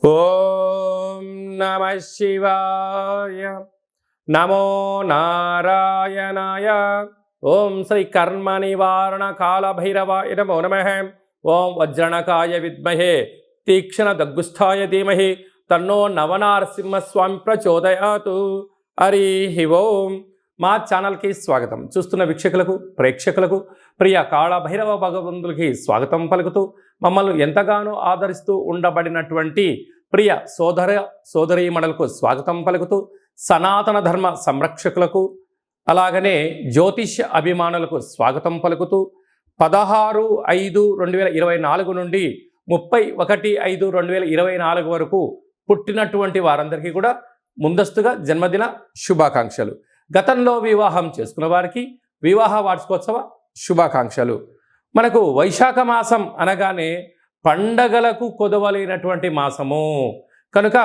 ఓం నమ శివాయ. నమో నారాయణాయ. ఓం శ్రీ కర్మ నివారణ కాల భైరవాయ నమో నమః. ఓం వజ్రణకాయ విద్మహే తీక్షణ దగ్గుస్థాయ ధీమహి తన్నో నవనారసింహస్వామి ప్రచోదయాతు. హరి ఓం. మా ఛానల్కి స్వాగతం. చూస్తున్న వీక్షకులకు ప్రేక్షకులకు ప్రియ కాళ భైరవ భగవంతులకి స్వాగతం పలుకుతూ మమ్మల్ని ఎంతగానో ఆదరిస్తూ ఉండబడినటువంటి ప్రియ సోదరీమణులకు స్వాగతం పలుకుతూ సనాతన ధర్మ సంరక్షకులకు అలాగనే జ్యోతిష్య అభిమానులకు స్వాగతం పలుకుతూ 16/5/2024 నుండి 31/5/2024 వరకు పుట్టినటువంటి వారందరికీ కూడా ముందస్తుగా జన్మదిన శుభాకాంక్షలు. గతంలో వివాహం చేసుకున్న వారికి వివాహ వార్షికోత్సవ శుభాకాంక్షలు. మనకు వైశాఖ మాసం అనగానే పండగలకు కొదవలేనటువంటి మాసము కనుక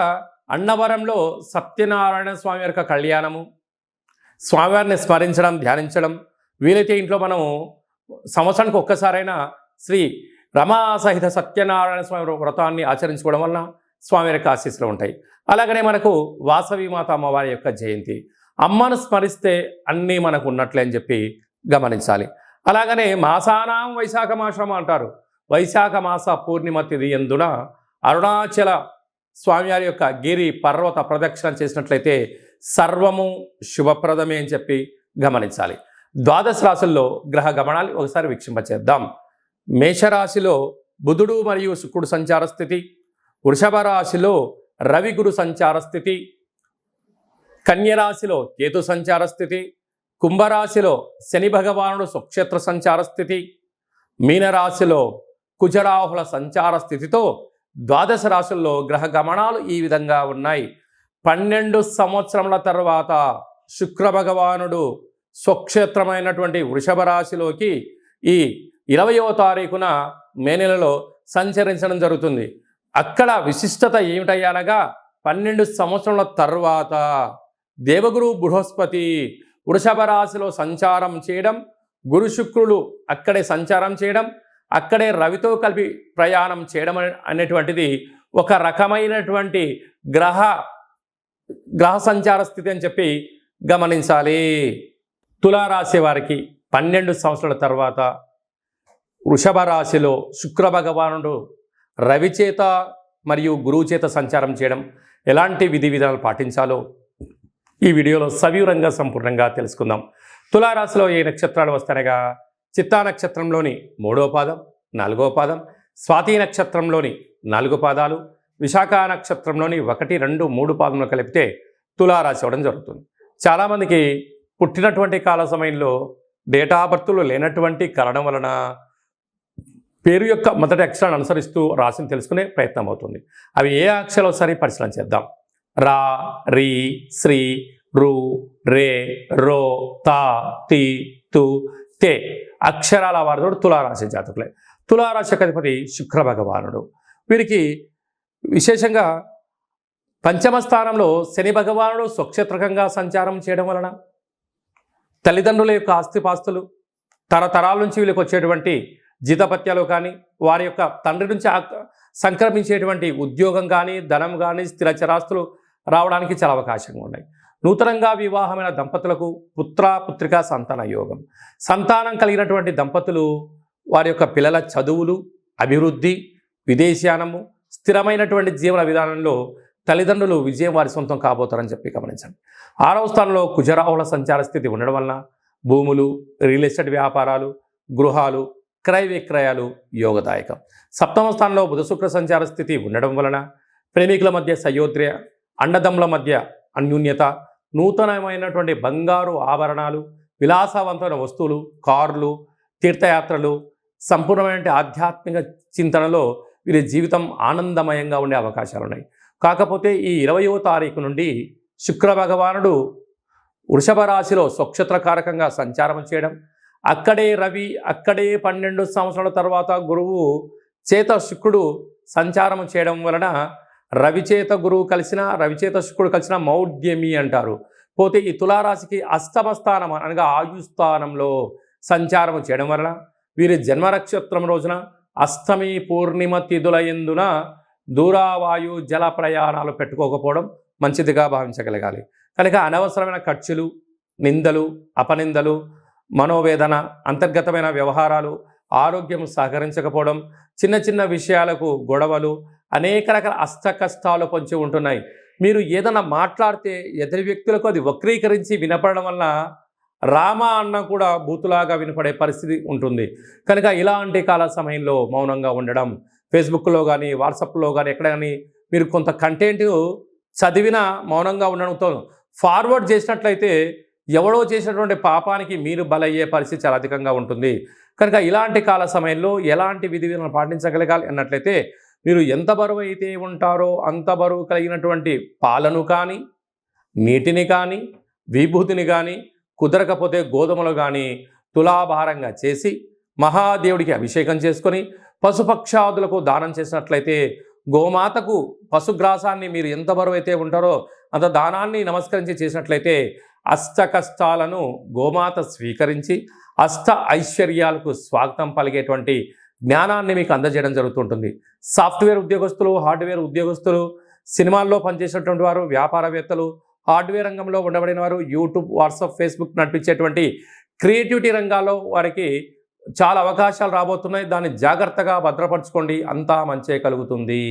అన్నవరంలో సత్యనారాయణ స్వామి యొక్క కళ్యాణము, స్వామివారిని స్మరించడం, ధ్యానించడం, వీలైతే ఇంట్లో మనం సంవత్సరానికి ఒక్కసారైనా శ్రీ రమా సహిత సత్యనారాయణ స్వామి వ్రతాన్ని ఆచరించుకోవడం వలన స్వామి యొక్క ఆశీస్సులు ఉంటాయి. అలాగనే మనకు వాసవి మాత అమ్మవారి యొక్క జయంతి, అమ్మను స్మరిస్తే అన్నీ మనకు ఉన్నట్లే అని చెప్పి గమనించాలి. అలాగనే మాసానాం వైశాఖ మాసం అంటారు. వైశాఖ మాస పూర్ణిమ తిథి యందున అరుణాచల స్వామివారి యొక్క గిరి పర్వత ప్రదక్షిణ చేసినట్లయితే సర్వము శుభప్రదమే అని చెప్పి గమనించాలి. ద్వాదశ రాశుల్లో గ్రహ గమనాలు ఒకసారి వీక్షింపచేద్దాం. మేషరాశిలో బుధుడు మరియు శుక్రుడు సంచార స్థితి, వృషభ రాశిలో రవి గురు సంచార స్థితి, కన్యరాశిలో కేతు సంచార స్థితి, కుంభరాశిలో శని భగవానుడు స్వక్షేత్ర సంచార స్థితి, మీనరాశిలో కుజరాహుల సంచార స్థితితో ద్వాదశ రాశుల్లో గ్రహ గమనాలు ఈ విధంగా ఉన్నాయి. 12 సంవత్సరముల తర్వాత శుక్ర భగవానుడు స్వక్షేత్రమైనటువంటి వృషభ రాశిలోకి ఈ 20వ తారీఖున మే నెలలో సంచరించడం జరుగుతుంది. అక్కడ విశిష్టత ఏమిటయ్యానగా 12 సంవత్సరముల తర్వాత దేవగురు బృహస్పతి వృషభ రాశిలో సంచారం చేయడం, గురు శుక్రులు అక్కడే సంచారం చేయడం, అక్కడే రవితో కలిపి ప్రయాణం చేయడం అనేటువంటిది ఒక రకమైనటువంటి గ్రహ సంచార స్థితి అని చెప్పి గమనించాలి. తులారాశి వారికి 12 సంవత్సరాల తర్వాత వృషభ రాశిలో శుక్ర భగవానుడు రవి చేత మరియు గురువు చేత సంచారం చేయడం, ఎలాంటి విధి విధానాలు పాటించాలో ఈ వీడియోలో సవివరంగా సంపూర్ణంగా తెలుసుకుందాం. తులారాశిలో ఏ నక్షత్రాలు వస్తాయనగా చిత్తా నక్షత్రంలోని 3వ పాదం, 4వ పాదం, స్వాతి నక్షత్రంలోని 4 పాదాలు, విశాఖ నక్షత్రంలోని 1, 2, 3 పాదములు కలిపితే తులారాశి అవ్వడం జరుగుతుంది. చాలామందికి పుట్టినటువంటి కాల సమయంలో డేటా బర్త్లు లేనటువంటి కారణం వలన పేరు యొక్క మొదటి అక్షరాన్ని అనుసరిస్తూ రాశిని తెలుసుకునే ప్రయత్నం అవుతుంది. అవి ఏ అక్షరాలు ఒకసారి పరిశీలన చేద్దాం. రా, రీ, శ్రీ, రు, రే, రో, తా, తి, తు, తే అక్షరాల వారితో తులారాశి జాతకులే. తులారాశి అధిపతి శుక్ర భగవానుడు. వీరికి విశేషంగా పంచమ స్థానంలో శని భగవానుడు స్వక్షేత్రకంగా సంచారం చేయడం వలన తల్లిదండ్రుల యొక్క ఆస్తిపాస్తులు, తరతరాల నుంచి వీళ్ళకి వచ్చేటువంటి జీతపత్యాలు కానీ, వారి యొక్క తండ్రి నుంచి సంక్రమించేటువంటి ఉద్యోగం కానీ, ధనం కానీ, స్థిరచరాస్తులు రావడానికి చాలా అవకాశంగా ఉన్నాయి. నూతనంగా వివాహమైన దంపతులకు పుత్రికా సంతాన యోగం. సంతానం కలిగినటువంటి దంపతులు వారి యొక్క పిల్లల చదువులు, అభివృద్ధి, విదేశయానము, స్థిరమైనటువంటి జీవన విధానంలో తల్లిదండ్రులు విజయం వారి సొంతం కాబోతారని చెప్పి గమనించండి. 6వ స్థానంలో కుజరాహుల సంచార స్థితి ఉండడం వలన భూములు, రియల్ ఎస్టేట్ వ్యాపారాలు, గృహాలు, క్రయ విక్రయాలు యోగదాయకం. 7వ స్థానంలో బుధ శుక్ర సంచార స్థితి ఉండడం వలన ప్రేమికుల మధ్య సయోధ్య, అన్నదమ్ముల మధ్య అన్యూన్యత, నూతనమైనటువంటి బంగారు ఆభరణాలు, విలాసవంతమైన వస్తువులు, కార్లు, తీర్థయాత్రలు, సంపూర్ణమైన ఆధ్యాత్మిక చింతనలో వీరి జీవితం ఆనందమయంగా ఉండే అవకాశాలు ఉన్నాయి. కాకపోతే ఈ 20వ తారీఖు నుండి శుక్ర భగవానుడు వృషభ రాశిలో స్వక్షేత్రకారకంగా సంచారం చేయడం, అక్కడే రవి, అక్కడే 12 సంవత్సరాల తర్వాత గురువు చేత శుక్రుడు సంచారం చేయడం వలన రవిచేత గురువు కలిసిన, రవిచేత శుక్రుడు కలిసిన మౌఢ్యమి అంటారు. పోతే ఈ తులారాశికి అష్టమ స్థానం అనగా ఆయుస్థానంలో సంచారం చేయడం వలన వీరి జన్మ నక్షత్రం రోజున అష్టమి పూర్ణిమ తిథుల యందున దూరావాయు జల ప్రయాణాలు పెట్టుకోకపోవడం మంచిదిగా భావించగలగాలి. కనుక అనవసరమైన ఖర్చులు, నిందలు, అపనిందలు, మనోవేదన, అంతర్గతమైన వ్యవహారాలు, ఆరోగ్యం సహకరించకపోవడం, చిన్న చిన్న విషయాలకు గొడవలు, అనేక రకాల అష్టకష్టాలు పొంచి ఉంటున్నాయి. మీరు ఏదైనా మాట్లాడితే ఎదుటి వ్యక్తులకు అది వక్రీకరించి వినపడడం వల్ల రామ అన్న కూడా బూతులాగా వినపడే పరిస్థితి ఉంటుంది. కనుక ఇలాంటి కాల సమయంలో మౌనంగా ఉండడం, ఫేస్బుక్లో కానీ, వాట్సాప్లో కానీ, ఎక్కడ కానీ మీరు కొంత కంటెంట్ చదివిన మౌనంగా ఉండడంతో ఫార్వర్డ్ చేసినట్లయితే ఎవడో చేసినటువంటి పాపానికి మీరు బలయ్యే పరిస్థితి చాలా అధికంగా ఉంటుంది. కనుక ఇలాంటి కాల సమయంలో ఎలాంటి విధి విధానాలు పాటించగలగాలి అన్నట్లయితే, మీరు ఎంత బరువు అయితే ఉంటారో అంత బరువు కలిగినటువంటి పాలను కానీ, నీటిని కానీ, విభూతిని కానీ, కుదరకపోతే గోధుమలు కానీ తులాభారంగా చేసి మహాదేవుడికి అభిషేకం చేసుకొని పశుపక్షాదులకు దానం చేసినట్లయితే, గోమాతకు పశుగ్రాసాన్ని మీరు ఎంత బరువు అయితే ఉంటారో అంత దానాన్ని నమస్కరించి చేసినట్లయితే అష్ట కష్టాలను గోమాత స్వీకరించి అష్ట ఐశ్వర్యాలకు స్వాగతం పలిగేటువంటి జ్ఞానాన్ని మీకు అందజేయడం జరుగుతుంటుంది. సాఫ్ట్వేర్ ఉద్యోగస్తులు, హార్డ్వేర్ ఉద్యోగస్తులు, సినిమాల్లో పనిచేసినటువంటి వారు, వ్యాపారవేత్తలు, హార్డ్వేర్ రంగంలో ఉండబడిన వారు, యూట్యూబ్, వాట్సాప్, ఫేస్బుక్ నడిపించేటువంటి క్రియేటివిటీ రంగాల్లో వారికి చాలా అవకాశాలు రాబోతున్నాయి. దాన్ని జాగ్రత్తగా భద్రపరచుకోండి, అంతా మంచే కలుగుతుంది.